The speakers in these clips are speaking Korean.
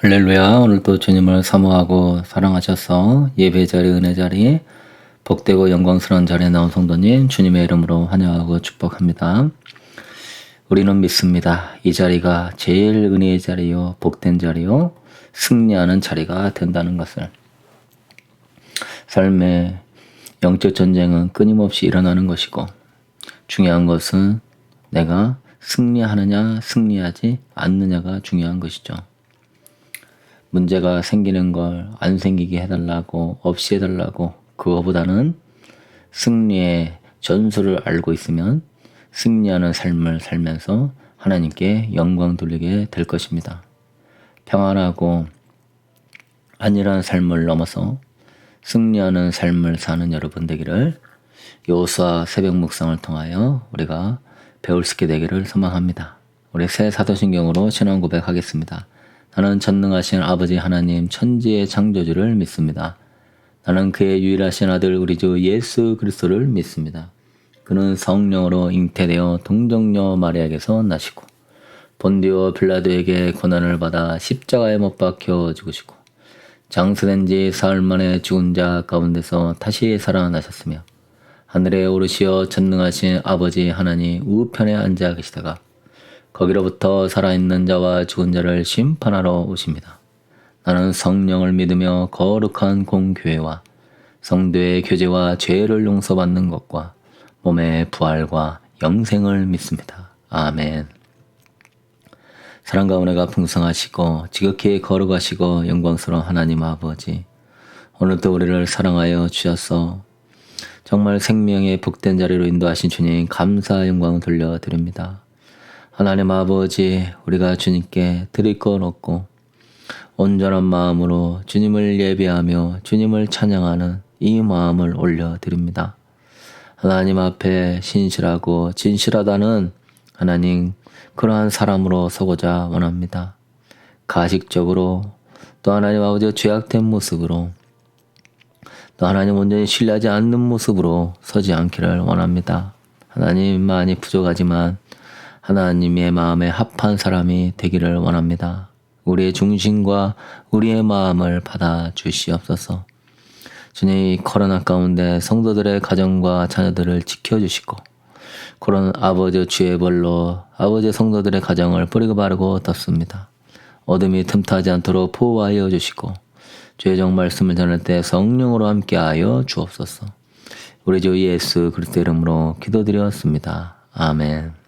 할렐루야. 오늘도 주님을 사모하고 사랑하셔서 예배 자리, 은혜 자리, 복되고 영광스러운 자리에 나온 성도님 주님의 이름으로 환영하고 축복합니다. 우리는 믿습니다. 이 자리가 제일 은혜의 자리요, 복된 자리요, 승리하는 자리가 된다는 것을. 삶의 영적 전쟁은 끊임없이 일어나는 것이고, 중요한 것은 내가 승리하느냐 승리하지 않느냐가 중요한 것이죠. 문제가 생기는 걸 안 생기게 해달라고, 없이 해달라고, 그거보다는 승리의 전술을 알고 있으면 승리하는 삶을 살면서 하나님께 영광 돌리게 될 것입니다. 평안하고 안일한 삶을 넘어서 승리하는 삶을 사는 여러분 되기를 여호수아 새벽 묵상을 통하여 우리가 배울 수 있게 되기를 소망합니다. 우리 새 사도신경으로 신앙 고백하겠습니다. 나는 전능하신 아버지 하나님 천지의 창조주를 믿습니다. 나는 그의 유일하신 아들 우리 주 예수 그리스도를 믿습니다. 그는 성령으로 잉태되어 동정녀 마리아에게서 나시고 본디오 빌라도에게 고난을 받아 십자가에 못 박혀 죽으시고 장사된 지 사흘 만에 죽은 자 가운데서 다시 살아나셨으며 하늘에 오르시어 전능하신 아버지 하나님 우편에 앉아 계시다가 거기로부터 살아있는 자와 죽은 자를 심판하러 오십니다. 나는 성령을 믿으며 거룩한 공교회와 성도의 교제와 죄를 용서받는 것과 몸의 부활과 영생을 믿습니다. 아멘. 사랑과 은혜가 풍성하시고 지극히 거룩하시고 영광스러운 하나님 아버지, 오늘도 우리를 사랑하여 주셔서 정말 생명의 복된 자리로 인도하신 주님 감사 영광을 돌려드립니다. 하나님 아버지, 우리가 주님께 드릴 것 없고 온전한 마음으로 주님을 예배하며 주님을 찬양하는 이 마음을 올려드립니다. 하나님 앞에 신실하고 진실하다는 하나님, 그러한 사람으로 서고자 원합니다. 가식적으로, 또 하나님 아버지 죄악된 모습으로, 또 하나님 온전히 신뢰하지 않는 모습으로 서지 않기를 원합니다. 하나님, 많이 부족하지만 하나님의 마음에 합한 사람이 되기를 원합니다. 우리의 중심과 우리의 마음을 받아 주시옵소서. 주님, 코로나 가운데 성도들의 가정과 자녀들을 지켜주시고, 그런 아버지 주의 벌로 아버지 성도들의 가정을 뿌리고 바르고 덮습니다. 어둠이 틈타지 않도록 보호하여 주시고, 주의 정 말씀을 전할 때 성령으로 함께하여 주옵소서. 우리 주 예수 그리스도 이름으로 기도드렸습니다. 아멘.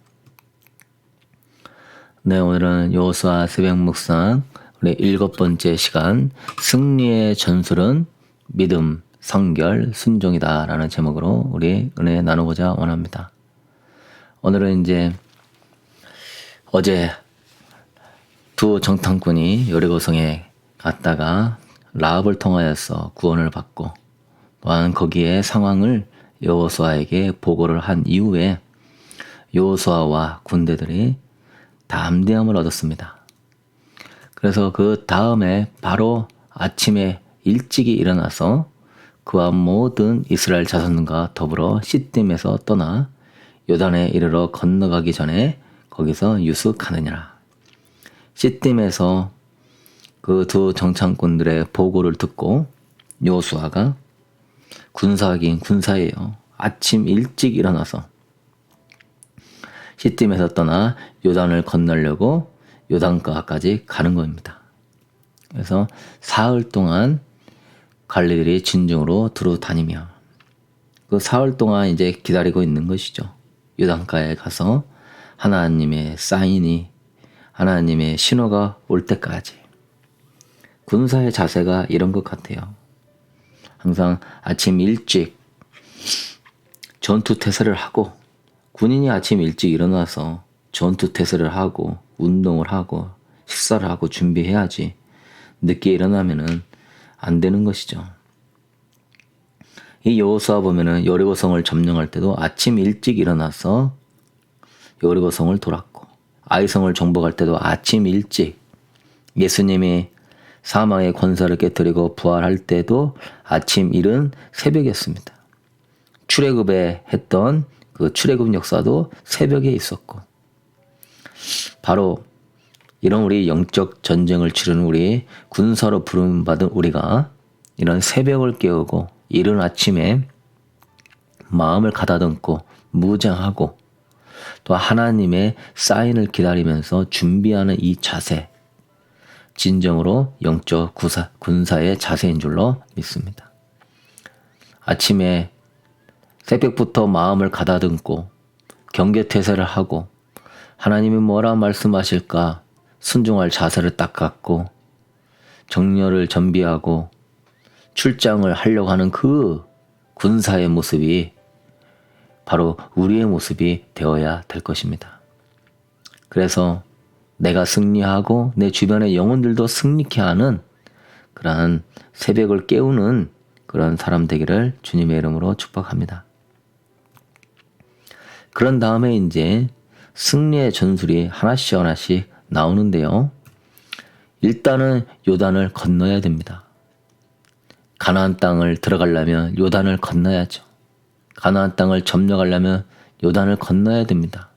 네, 오늘은 여호수아 새벽 묵상 우리 7번째 시간, 승리의 전술은 믿음, 성결, 순종이다 라는 제목으로 우리 은혜 나누고자 원합니다. 오늘은 이제 어제 두 정탐꾼이 여리고성에 갔다가 라합을 통하여서 구원을 받고, 또한 거기에 상황을 여호수아에게 보고를 한 이후에 여호수아와 군대들이 담대함을 얻었습니다. 그래서 그 다음에 바로 아침에 일찍이 일어나서 그와 모든 이스라엘 자손과 더불어 시딤에서 떠나 요단에 이르러 건너가기 전에 거기서 유숙하느니라. 시딤에서 그 두 정탐꾼들의 보고를 듣고 여호수아가 군사긴 군사예요. 아침 일찍 일어나서 시딤에서 떠나 요단을 건너려고 요단가까지 가는 겁니다. 그래서 사흘 동안 갈리들이 진중으로 두루 다니며 그 사흘 동안 이제 기다리고 있는 것이죠. 요단가에 가서 하나님의 사인이, 하나님의 신호가 올 때까지. 군사의 자세가 이런 것 같아요. 항상 아침 일찍 전투 태세를 하고, 군인이 아침 일찍 일어나서 전투 태세를 하고 운동을 하고 식사를 하고 준비해야지 늦게 일어나면은 안 되는 것이죠. 이 여호수아 보면은 여리고성을 점령할 때도 아침 일찍 일어나서 여리고성을 돌았고, 아이성을 정복할 때도 아침 일찍, 예수님이 사망의 권세를 깨뜨리고 부활할 때도 아침 이른 새벽이었습니다. 출애굽에 했던 그 출애굽 역사도 새벽에 있었고, 바로 이런 우리 영적 전쟁을 치르는 우리 군사로 부름받은 우리가 이런 새벽을 깨우고 이른 아침에 마음을 가다듬고 무장하고 또 하나님의 사인을 기다리면서 준비하는 이 자세, 진정으로 영적 군사의 자세인 줄로 믿습니다. 아침에 새벽부터 마음을 가다듬고 경계태세를 하고 하나님이 뭐라 말씀하실까 순종할 자세를 딱 갖고 정렬을 전비하고 출장을 하려고 하는 그 군사의 모습이 바로 우리의 모습이 되어야 될 것입니다. 그래서 내가 승리하고 내 주변의 영혼들도 승리케 하는 그러한 새벽을 깨우는 그런 사람 되기를 주님의 이름으로 축복합니다. 그런 다음에 이제 승리의 전술이 하나씩 하나씩 나오는데요. 일단은 요단을 건너야 됩니다. 가나안 땅을 들어가려면 요단을 건너야죠. 가나안 땅을 점령하려면 요단을 건너야 됩니다.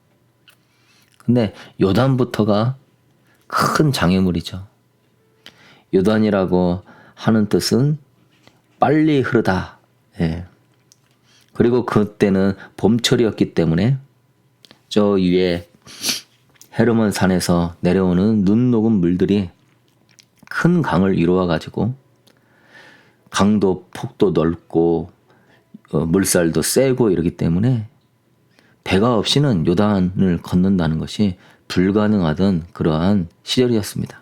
근데 요단부터가 큰 장애물이죠. 요단이라고 하는 뜻은 빨리 흐르다. 예. 그리고 그때는 봄철이었기 때문에 저 위에 헤르몬 산에서 내려오는 눈 녹은 물들이 큰 강을 이루어 가지고 강도 폭도 넓고 물살도 세고 이러기 때문에 배가 없이는 요단을 건넌다는 것이 불가능하던 그러한 시절이었습니다.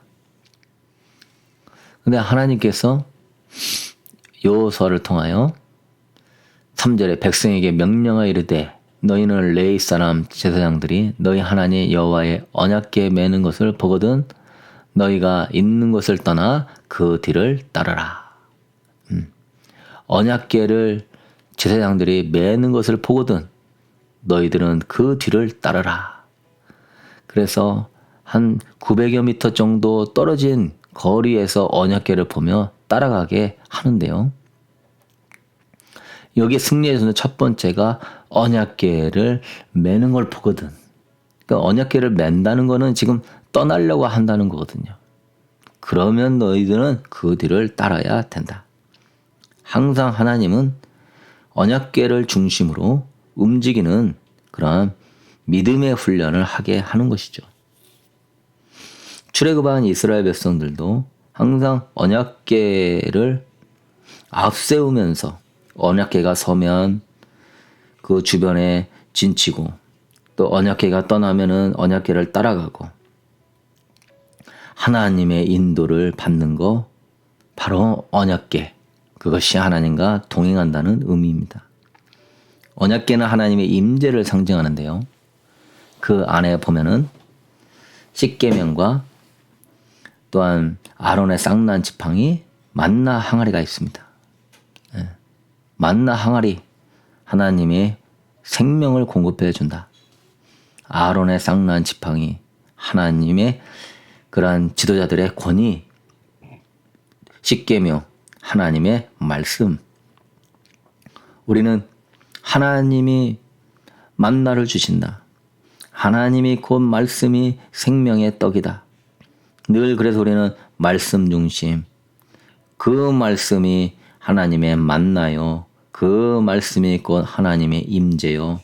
근데 하나님께서 여호수아를 통하여 3절에 백성에게 명령하여 이르되 너희는 레위 사람 제사장들이 너희 하나님 여호와의 언약궤에 매는 것을 보거든 너희가 있는 곳을 떠나 그 뒤를 따르라. 언약궤를 제사장들이 매는 것을 보거든 너희들은 그 뒤를 따르라. 그래서 한 900여 미터 정도 떨어진 거리에서 언약궤를 보며 따라가게 하는데요. 여기 승리에서는 첫 번째가 언약궤를 매는 걸 보거든. 그러니까 언약궤를 맨다는 거는 지금 떠나려고 한다는 거거든요. 그러면 너희들은 그 뒤를 따라야 된다. 항상 하나님은 언약궤를 중심으로 움직이는 그런 믿음의 훈련을 하게 하는 것이죠. 출애굽한 이스라엘 백성들도 항상 언약궤를 앞세우면서 언약궤가 서면 그 주변에 진치고 또 언약궤가 떠나면은 언약궤를 따라가고 하나님의 인도를 받는 거 바로 언약궤, 그것이 하나님과 동행한다는 의미입니다. 언약궤는 하나님의 임재를 상징하는데요. 그 안에 보면은 십계명과 또한 아론의 쌍난 지팡이 만나 항아리가 있습니다. 만나 항아리, 하나님의 생명을 공급해 준다. 아론의 쌍난 지팡이, 하나님의 그러한 지도자들의 권위, 십계명, 하나님의 말씀. 우리는 하나님이 만나를 주신다. 하나님이 곧 말씀이 생명의 떡이다. 늘 그래서 우리는 말씀 중심, 그 말씀이 하나님의 만나요. 그 말씀이 곧 하나님의 임재요.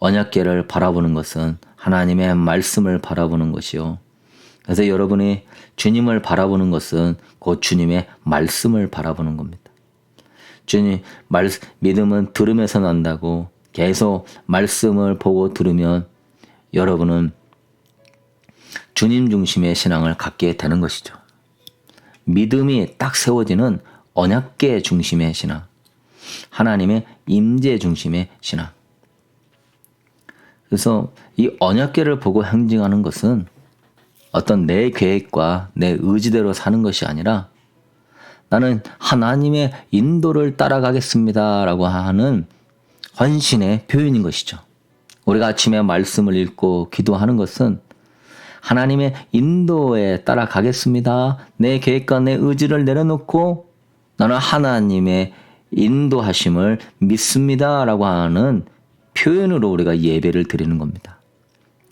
언약궤를 바라보는 것은 하나님의 말씀을 바라보는 것이요. 그래서 여러분이 주님을 바라보는 것은 곧 주님의 말씀을 바라보는 겁니다. 주님, 믿음은 들음에서 난다고 계속 말씀을 보고 들으면 여러분은 주님 중심의 신앙을 갖게 되는 것이죠. 믿음이 딱 세워지는 언약궤 중심의 신앙, 하나님의 임재 중심의 신앙. 그래서 이 언약궤를 보고 행진하는 것은 어떤 내 계획과 내 의지대로 사는 것이 아니라 나는 하나님의 인도를 따라가겠습니다 라고 하는 헌신의 표현인 것이죠. 우리가 아침에 말씀을 읽고 기도하는 것은 하나님의 인도에 따라가겠습니다. 내 계획과 내 의지를 내려놓고 나는 하나님의 인도하심을 믿습니다 라고 하는 표현으로 우리가 예배를 드리는 겁니다.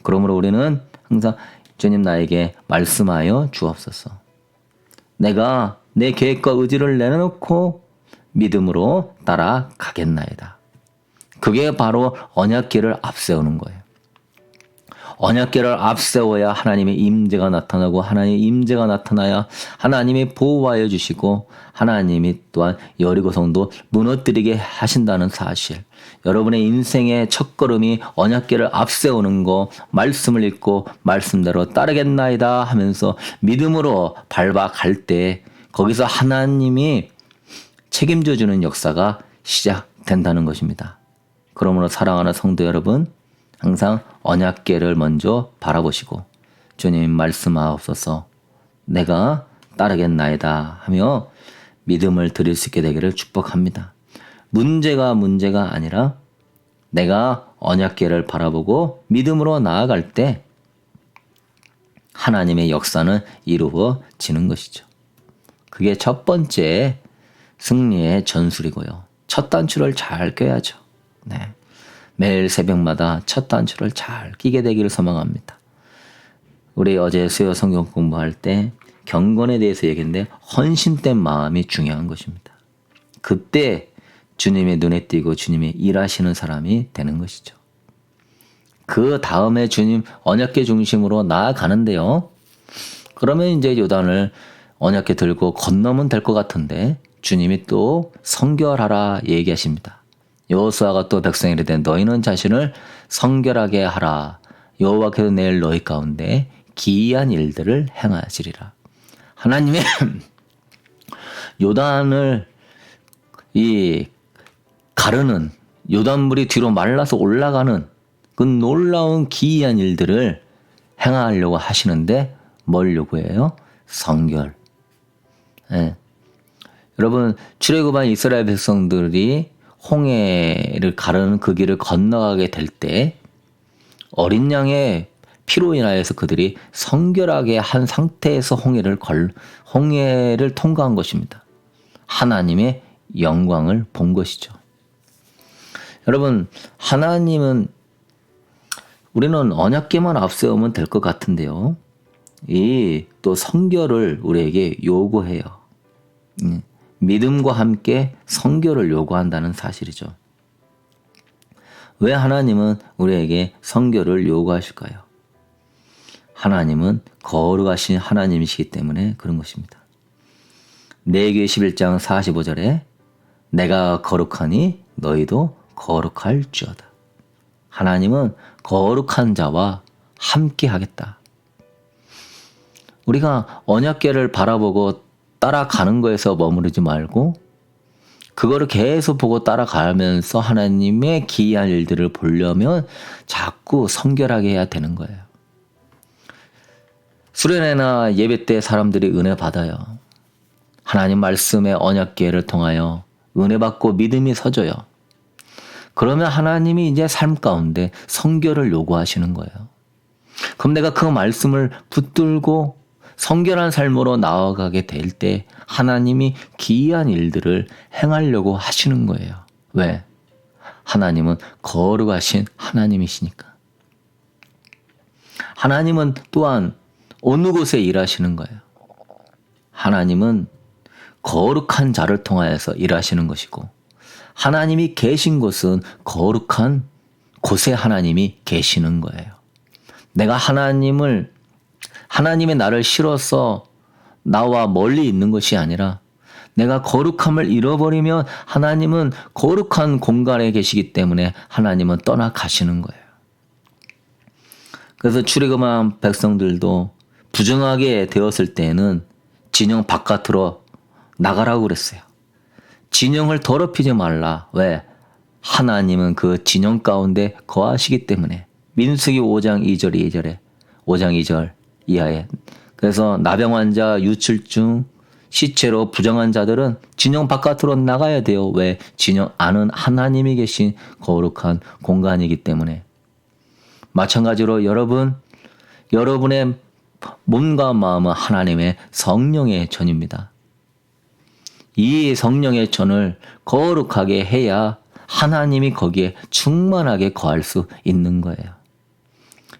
그러므로 우리는 항상 주님 나에게 말씀하여 주옵소서. 내가 내 계획과 의지를 내려놓고 믿음으로 따라가겠나이다. 그게 바로 언약궤를 앞세우는 거예요. 언약궤를 앞세워야 하나님의 임재가 나타나고 하나님의 임재가 나타나야 하나님이 보호하여 주시고 하나님이 또한 여리고 성도 무너뜨리게 하신다는 사실. 여러분의 인생의 첫걸음이 언약궤를 앞세우는 거, 말씀을 읽고 말씀대로 따르겠나이다 하면서 믿음으로 밟아갈 때 거기서 하나님이 책임져 주는 역사가 시작된다는 것입니다. 그러므로 사랑하는 성도 여러분, 항상 언약궤를 먼저 바라보시고 주님 말씀하옵소서 내가 따르겠나이다 하며 믿음을 드릴 수 있게 되기를 축복합니다. 문제가 아니라 내가 언약궤를 바라보고 믿음으로 나아갈 때 하나님의 역사는 이루어지는 것이죠. 그게 첫 번째 승리의 전술이고요. 첫 단추를 잘 껴야죠. 네. 매일 새벽마다 첫 단추를 잘 끼게 되기를 소망합니다. 우리 어제 수요 성경 공부할 때 경건에 대해서 얘기했는데 헌신된 마음이 중요한 것입니다. 그때 주님의 눈에 띄고 주님이 일하시는 사람이 되는 것이죠. 그 다음에 주님 언약궤 중심으로 나아가는데요. 그러면 이제 요단을 언약궤 들고 건너면 될 것 같은데 주님이 또 성결하라 얘기하십니다. 여호수아가 또 백성에게 이르되 너희는 자신을 성결하게 하라. 여호와께서 내일 너희 가운데 기이한 일들을 행하시리라. 하나님의 요단을 가르는 요단물이 뒤로 말라서 올라가는 그 놀라운 기이한 일들을 행하려고 하시는데 뭘 요구해요? 성결. 네. 여러분 출애굽한 이스라엘 백성들이 홍해를 가르는 그 길을 건너가게 될 때 어린 양의 피로 인하여서 그들이 성결하게 한 상태에서 홍해를 통과한 것입니다. 하나님의 영광을 본 것이죠. 여러분 하나님은 우리는 언약궤만 앞세우면 될 것 같은데요. 이 또 성결을 우리에게 요구해요. 믿음과 함께 성결을 요구한다는 사실이죠. 왜 하나님은 우리에게 성결을 요구하실까요? 하나님은 거룩하신 하나님이시기 때문에 그런 것입니다. 레위기 11장 45절에 내가 거룩하니 너희도 거룩할지어다. 하나님은 거룩한 자와 함께 하겠다. 우리가 언약궤를 바라보고 따라가는 거에서 머무르지 말고 그거를 계속 보고 따라가면서 하나님의 기이한 일들을 보려면 자꾸 성결하게 해야 되는 거예요. 수련회나 예배 때 사람들이 은혜 받아요. 하나님 말씀의 언약궤를 통하여 은혜 받고 믿음이 서져요. 그러면 하나님이 이제 삶 가운데 성결을 요구하시는 거예요. 그럼 내가 그 말씀을 붙들고 성결한 삶으로 나아가게 될 때 하나님이 기이한 일들을 행하려고 하시는 거예요. 왜? 하나님은 거룩하신 하나님이시니까. 하나님은 또한 어느 곳에 일하시는 거예요. 하나님은 거룩한 자를 통하여서 일하시는 것이고 하나님이 계신 곳은 거룩한 곳에 하나님이 계시는 거예요. 내가 하나님의 나를 싫어서 나와 멀리 있는 것이 아니라 내가 거룩함을 잃어버리면 하나님은 거룩한 공간에 계시기 때문에 하나님은 떠나가시는 거예요. 그래서 출애굽한 백성들도 부정하게 되었을 때에는 진영 바깥으로 나가라고 그랬어요. 진영을 더럽히지 말라. 왜? 하나님은 그 진영 가운데 거하시기 때문에. 민수기 5장 2절 2절에 5장 2절 이하에. 그래서 나병 환자, 유출증, 시체로 부정한 자들은 진영 바깥으로 나가야 돼요. 왜? 진영 안은 하나님이 계신 거룩한 공간이기 때문에. 마찬가지로 여러분의 몸과 마음은 하나님의 성령의 전입니다. 이 성령의 전을 거룩하게 해야 하나님이 거기에 충만하게 거할 수 있는 거예요.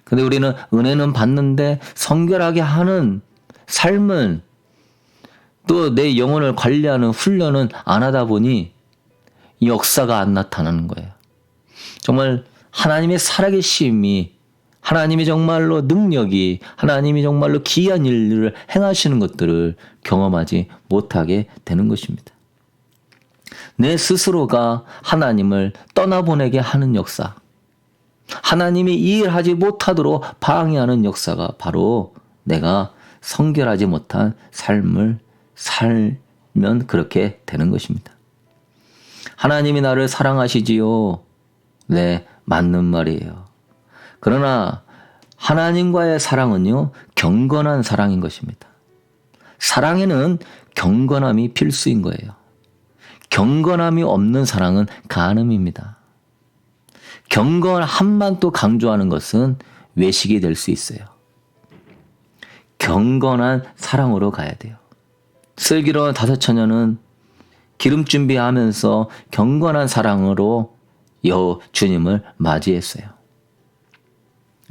근데 우리는 은혜는 받는데 성결하게 하는 삶은 또 내 영혼을 관리하는 훈련은 안 하다 보니 이 역사가 안 나타나는 거예요. 정말 하나님의 살아계심이, 하나님이 정말로 능력이, 하나님이 정말로 기이한 일들을 행하시는 것들을 경험하지 못하게 되는 것입니다. 내 스스로가 하나님을 떠나보내게 하는 역사, 하나님이 이 일을 하지 못하도록 방해하는 역사가 바로 내가 성결하지 못한 삶을 살면 그렇게 되는 것입니다. 하나님이 나를 사랑하시지요. 네, 맞는 말이에요. 그러나 하나님과의 사랑은요, 경건한 사랑인 것입니다. 사랑에는 경건함이 필수인 거예요. 경건함이 없는 사랑은 간음입니다. 경건함만 또 강조하는 것은 외식이 될 수 있어요. 경건한 사랑으로 가야 돼요. 슬기로운 다섯 처녀는 기름 준비하면서 경건한 사랑으로 주님을 맞이했어요.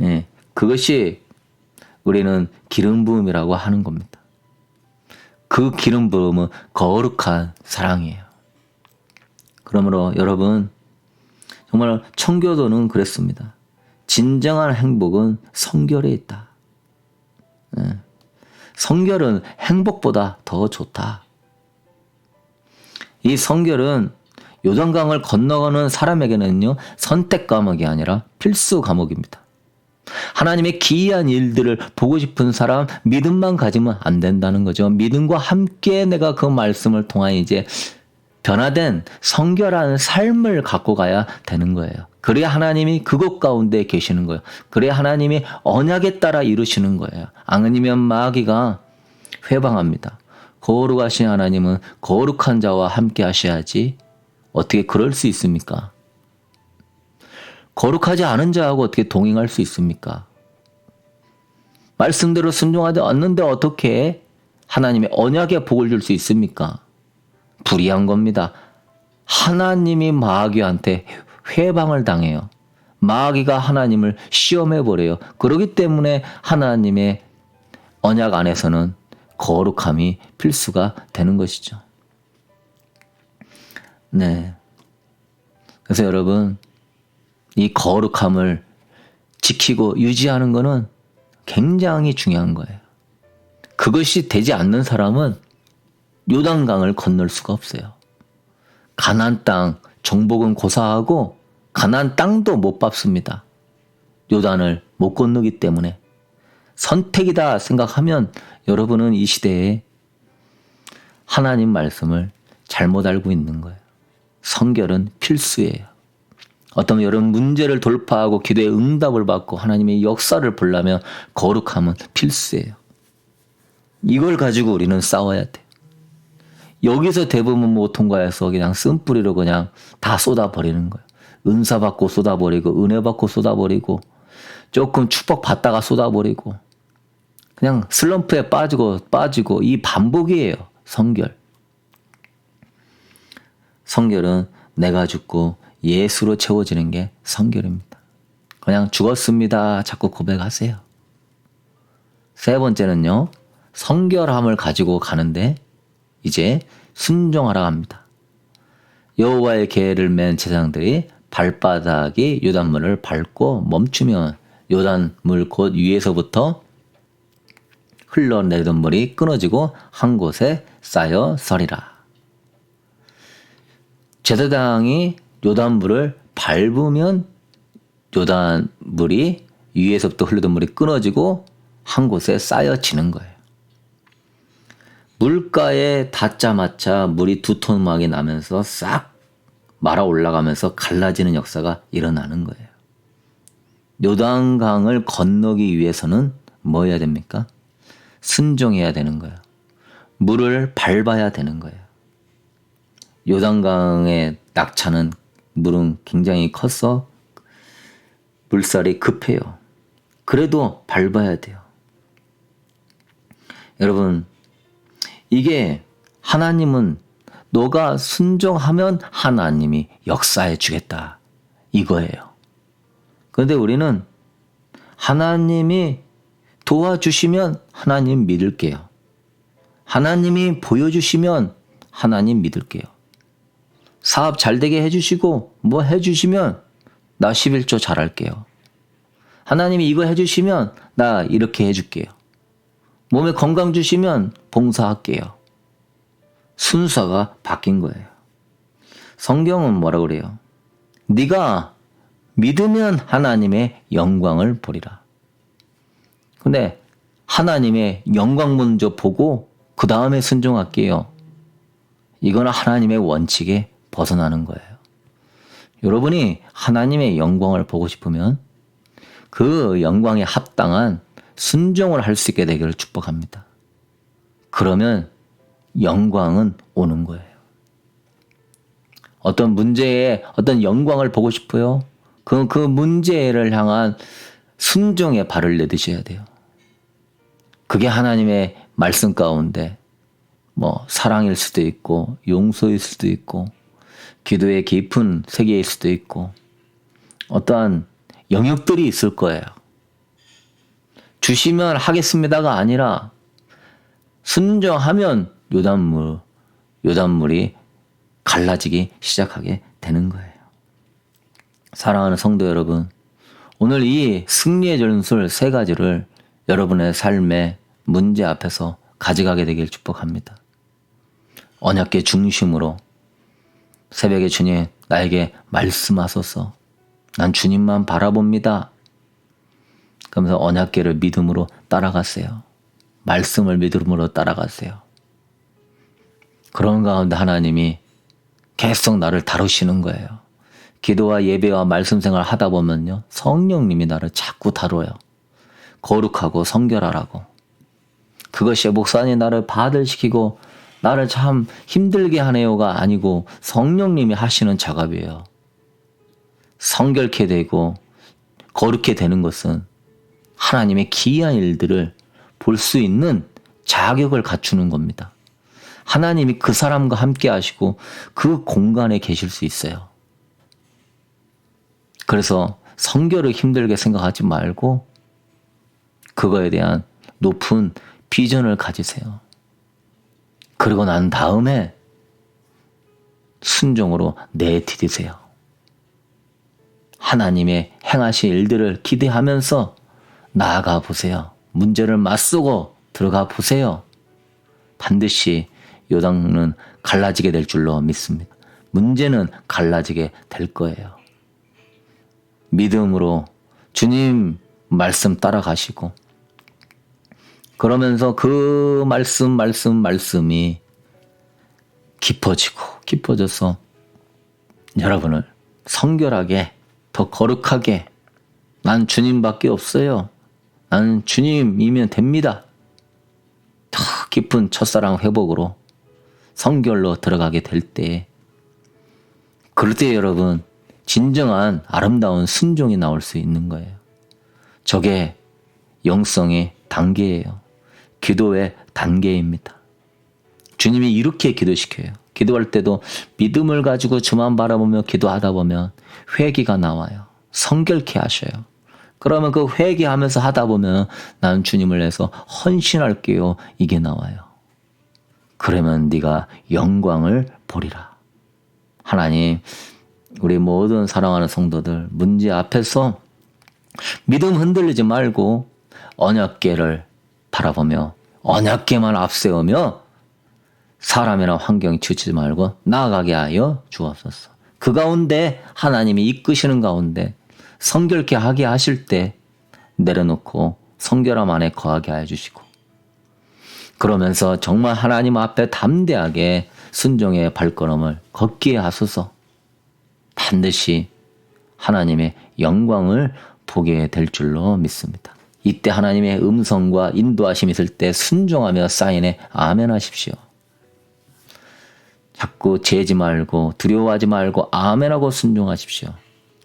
예, 그것이 우리는 기름 부음이라고 하는 겁니다. 그 기름 부음은 거룩한 사랑이에요. 그러므로 여러분, 정말 청교도는 그랬습니다. 진정한 행복은 성결에 있다. 예, 성결은 행복보다 더 좋다. 이 성결은 요단강을 건너가는 사람에게는요, 선택 과목이 아니라 필수 과목입니다. 하나님의 기이한 일들을 보고 싶은 사람, 믿음만 가지면 안 된다는 거죠. 믿음과 함께 내가 그 말씀을 통하여 이제 변화된 성결한 삶을 갖고 가야 되는 거예요. 그래야 하나님이 그곳 가운데 계시는 거예요. 그래야 하나님이 언약에 따라 이루시는 거예요. 아니면 마귀가 회방합니다. 거룩하신 하나님은 거룩한 자와 함께 하셔야지 어떻게 그럴 수 있습니까? 거룩하지 않은 자하고 어떻게 동행할 수 있습니까? 말씀대로 순종하지 않는데 어떻게 하나님의 언약에 복을 줄 수 있습니까? 불의한 겁니다. 하나님이 마귀한테 회방을 당해요. 마귀가 하나님을 시험해버려요. 그렇기 때문에 하나님의 언약 안에서는 거룩함이 필수가 되는 것이죠. 네. 그래서 여러분, 이 거룩함을 지키고 유지하는 것은 굉장히 중요한 거예요. 그것이 되지 않는 사람은 요단강을 건널 수가 없어요. 가나안 땅 정복은 고사하고 가나안 땅도 못 밟습니다. 요단을 못 건너기 때문에. 선택이다 생각하면 여러분은 이 시대에 하나님 말씀을 잘못 알고 있는 거예요. 성결은 필수예요. 어떤 여러분 문제를 돌파하고 기도의 응답을 받고 하나님의 역사를 보려면 거룩함은 필수예요. 이걸 가지고 우리는 싸워야 돼요. 여기서 대부분 못 통과해서 그냥 쓴뿌리로 그냥 다 쏟아버리는 거예요. 은사 받고 쏟아버리고 은혜 받고 쏟아버리고 조금 축복 받다가 쏟아버리고 그냥 슬럼프에 빠지고 이 반복이에요. 성결. 성결은 내가 죽고 예수로 채워지는 게 성결입니다. 그냥 죽었습니다. 자꾸 고백하세요. 세 번째는요. 성결함을 가지고 가는데 이제 순종하라 합니다. 여호와의 계를 맨 제사장들이 발바닥이 요단물을 밟고 멈추면 요단물 곧 위에서부터 흘러내리던 물이 끊어지고 한 곳에 쌓여 서리라. 제사장이 요단물을 밟으면 요단물이 위에서부터 흘러던 물이 끊어지고 한 곳에 쌓여지는 거예요. 물가에 닿자마자 물이 두토막이 나면서 싹 말아 올라가면서 갈라지는 역사가 일어나는 거예요. 요단강을 건너기 위해서는 뭐 해야 됩니까? 순종해야 되는 거예요. 물을 밟아야 되는 거예요. 요단강의 낙차는 물은 굉장히 커서 물살이 급해요. 그래도 밟아야 돼요. 여러분, 이게 하나님은 너가 순종하면 하나님이 역사해 주겠다. 이거예요. 그런데 우리는 하나님이 도와주시면 하나님 믿을게요. 하나님이 보여주시면 하나님 믿을게요. 사업 잘 되게 해주시고 뭐 해주시면 나 11조 잘할게요. 하나님이 이거 해주시면 나 이렇게 해줄게요. 몸에 건강 주시면 봉사할게요. 순서가 바뀐 거예요. 성경은 뭐라 그래요? 네가 믿으면 하나님의 영광을 보리라. 근데 하나님의 영광 먼저 보고 그 다음에 순종할게요. 이거는 하나님의 원칙에 벗어나는 거예요. 여러분이 하나님의 영광을 보고 싶으면 그 영광에 합당한 순종을 할 수 있게 되기를 축복합니다. 그러면 영광은 오는 거예요. 어떤 문제에 어떤 영광을 보고 싶어요? 그 문제를 향한 순종의 발을 내디셔야 돼요. 그게 하나님의 말씀 가운데 뭐 사랑일 수도 있고 용서일 수도 있고 기도의 깊은 세계일 수도 있고 어떠한 영역들이 있을 거예요. 주시면 하겠습니다가 아니라 순종하면 요단물이 갈라지기 시작하게 되는 거예요. 사랑하는 성도 여러분, 오늘 이 승리의 전술 3가지를 여러분의 삶의 문제 앞에서 가져가게 되길 축복합니다. 언약궤 중심으로 새벽에 주님 나에게 말씀하소서. 난 주님만 바라봅니다. 그러면서 언약궤를 믿음으로 따라가세요. 말씀을 믿음으로 따라가세요. 그런 가운데 하나님이 계속 나를 다루시는 거예요. 기도와 예배와 말씀 생활을 하다 보면요. 성령님이 나를 자꾸 다뤄요. 거룩하고 성결하라고. 그것이 목사님 나를 바들시키고 나를 참 힘들게 하네요가 아니고 성령님이 하시는 작업이에요. 성결케 되고 거룩게 되는 것은 하나님의 기이한 일들을 볼 수 있는 자격을 갖추는 겁니다. 하나님이 그 사람과 함께 하시고 그 공간에 계실 수 있어요. 그래서 성결을 힘들게 생각하지 말고 그거에 대한 높은 비전을 가지세요. 그리고 난 다음에 순종으로 내디디세요. 하나님의 행하실 일들을 기대하면서 나아가 보세요. 문제를 맞서고 들어가 보세요. 반드시 요단은 갈라지게 될 줄로 믿습니다. 문제는 갈라지게 될 거예요. 믿음으로 주님 말씀 따라가시고 그러면서 그 말씀이 깊어져서 여러분을 성결하게 더 거룩하게 난 주님밖에 없어요. 나는 주님이면 됩니다. 더 깊은 첫사랑 회복으로 성결로 들어가게 될 때 그럴 때 여러분 진정한 아름다운 순종이 나올 수 있는 거예요. 저게 영성의 단계예요. 기도의 단계입니다. 주님이 이렇게 기도시켜요. 기도할 때도 믿음을 가지고 주만 바라보며 기도하다 보면 회개가 나와요. 성결케 하셔요. 그러면 그 회개하면서 하다 보면 나는 주님을 위해서 헌신할게요. 이게 나와요. 그러면 네가 영광을 보리라. 하나님, 우리 모든 사랑하는 성도들 문제 앞에서 믿음 흔들리지 말고 언약궤를 바라보며 언약궤만 앞세우며 사람이나 환경에 치우치지 말고 나아가게 하여 주옵소서. 그 가운데 하나님이 이끄시는 가운데 성결케 하게 하실 때 내려놓고 성결함 안에 거하게 하여 주시고 그러면서 정말 하나님 앞에 담대하게 순종의 발걸음을 걷게 하소서. 반드시 하나님의 영광을 보게 될 줄로 믿습니다. 이때 하나님의 음성과 인도하심이 있을 때 순종하며 사인에 아멘 하십시오. 자꾸 재지 말고 두려워하지 말고 아멘하고 순종하십시오.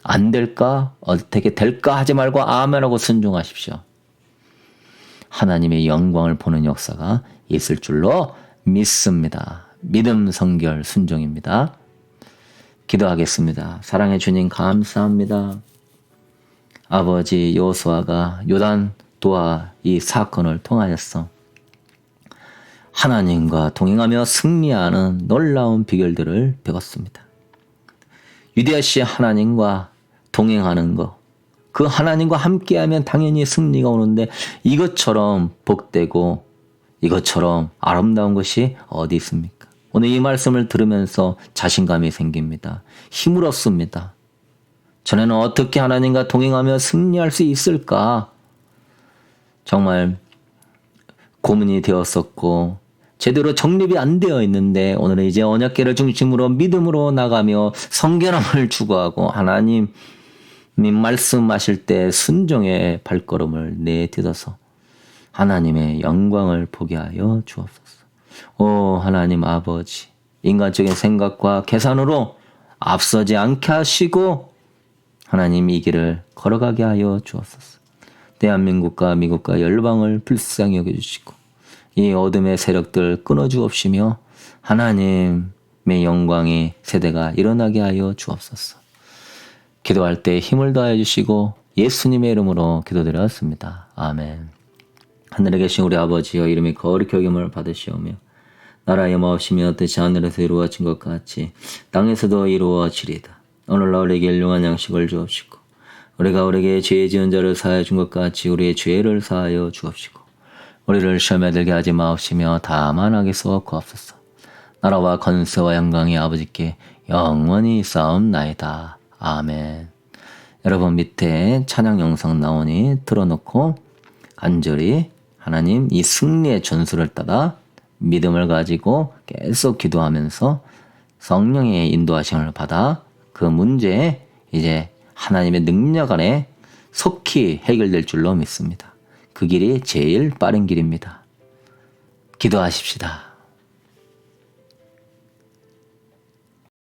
안 될까? 어떻게 될까? 하지 말고 아멘하고 순종하십시오. 하나님의 영광을 보는 역사가 있을 줄로 믿습니다. 믿음, 성결, 순종입니다. 기도하겠습니다. 사랑해 주님 감사합니다. 아버지 여호수아가 요단 도하 이 사건을 통하여서 하나님과 동행하며 승리하는 놀라운 비결들을 배웠습니다. 위대하신 하나님과 동행하는 것, 그 하나님과 함께하면 당연히 승리가 오는데 이것처럼 복되고 이것처럼 아름다운 것이 어디 있습니까? 오늘 이 말씀을 들으면서 자신감이 생깁니다. 힘을 얻습니다. 전에는 어떻게 하나님과 동행하며 승리할 수 있을까? 정말 고민이 되었었고 제대로 정립이 안 되어 있는데 오늘은 이제 언약궤를 중심으로 믿음으로 나가며 성결함을 추구하고 하나님 말씀하실 때 순종의 발걸음을 내딛어서 하나님의 영광을 보게 하여 주옵소서. 오 하나님 아버지, 인간적인 생각과 계산으로 앞서지 않게 하시고 하나님 이 길을 걸어가게 하여 주옵소서. 대한민국과 미국과 열방을 불쌍히 여겨주시고 이 어둠의 세력들 끊어주옵시며 하나님의 영광의 세대가 일어나게 하여 주옵소서. 기도할 때 힘을 더하여 주시고 예수님의 이름으로 기도드렸습니다. 아멘. 하늘에 계신 우리 아버지여 이름이 거룩히 여김을 받으시오며 나라의 마옵시며 뜻이 하늘에서 이루어진 것 같이 땅에서도 이루어지리다. 오늘날 우리에게 일용할 양식을 주옵시고 우리가 우리에게 죄 지은 자를 사하여 준 것 같이 우리의 죄를 사하여 주옵시고 우리를 시험에 들게 하지 마옵시며 다만 악에서 구하옵소서. 나라와 권세와 영광이 아버지께 영원히 쌓옵나이다. 아멘. 여러분 밑에 찬양 영상 나오니 틀어놓고 간절히 하나님 이 승리의 전술을 따라 믿음을 가지고 계속 기도하면서 성령의 인도하심을 받아 그 문제에 이제 하나님의 능력 안에 속히 해결될 줄로 믿습니다. 그 길이 제일 빠른 길입니다. 기도하십시다.